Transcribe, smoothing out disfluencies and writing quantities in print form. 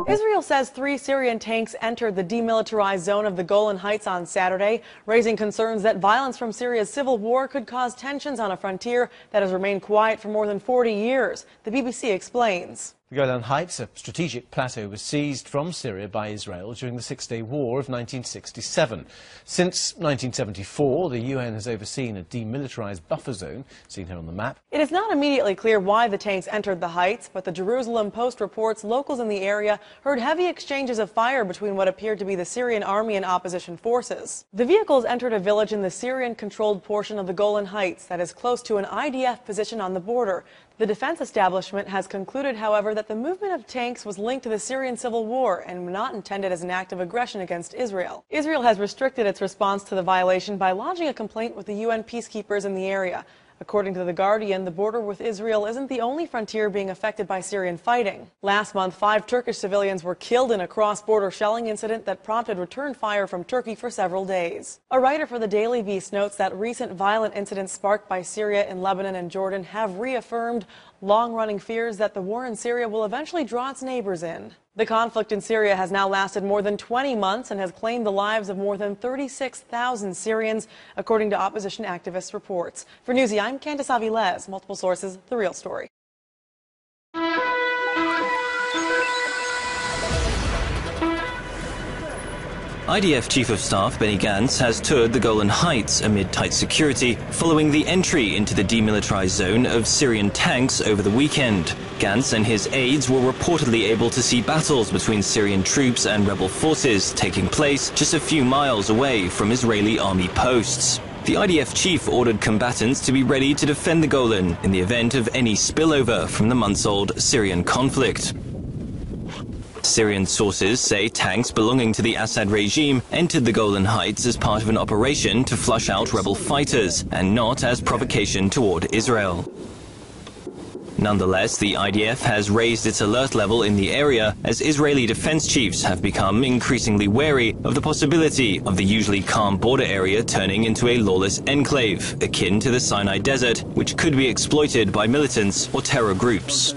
Israel says 3 Syrian tanks entered the demilitarized zone of the Golan Heights on Saturday, raising concerns that violence from Syria's civil war could cause tensions on a frontier that has remained quiet for more than 40 years. The BBC explains. The Golan Heights, a strategic plateau, was seized from Syria by Israel during the Six-Day War of 1967. Since 1974, the UN has overseen a demilitarized buffer zone, seen here on the map. It is not immediately clear why the tanks entered the heights, but the Jerusalem Post reports locals in the area heard heavy exchanges of fire between what appeared to be the Syrian army and opposition forces. The vehicles entered a village in the Syrian-controlled portion of the Golan Heights that is close to an I.D.F. position on the border. The defense establishment has concluded, however, that the movement of tanks was linked to the Syrian civil war and not intended as an act of aggression against Israel. Israel has restricted its response to the violation by lodging a complaint with the UN peacekeepers in the area. According to The Guardian, the border with Israel isn't the only frontier being affected by Syrian fighting. Last month, 5 Turkish civilians were killed in a cross-border shelling incident that prompted return fire from Turkey for several days. A writer for the Daily Beast notes that recent violent incidents sparked by Syria in Lebanon and Jordan have reaffirmed long-running fears that the war in Syria will eventually draw its neighbors in. The conflict in Syria has now lasted more than 20 months and has claimed the lives of more than 36,000 Syrians, according to opposition activist reports. For Newsy, I'm Candice Avilés. Multiple sources, The Real Story. I.D.F. Chief of Staff Benny Gantz has toured the Golan Heights amid tight security following the entry into the demilitarized zone of Syrian tanks over the weekend. Gantz and his aides were reportedly able to see battles between Syrian troops and rebel forces taking place just a few miles away from Israeli army posts. The I.D.F. chief ordered combatants to be ready to defend the Golan in the event of any spillover from the months-old Syrian conflict. Syrian sources say tanks belonging to the Assad regime entered the Golan Heights as part of an operation to flush out rebel fighters and not as provocation toward Israel. Nonetheless, the I.D.F. has raised its alert level in the area as Israeli defense chiefs have become increasingly wary of the possibility of the usually calm border area turning into a lawless enclave akin to the Sinai Desert, which could be exploited by militants or terror groups.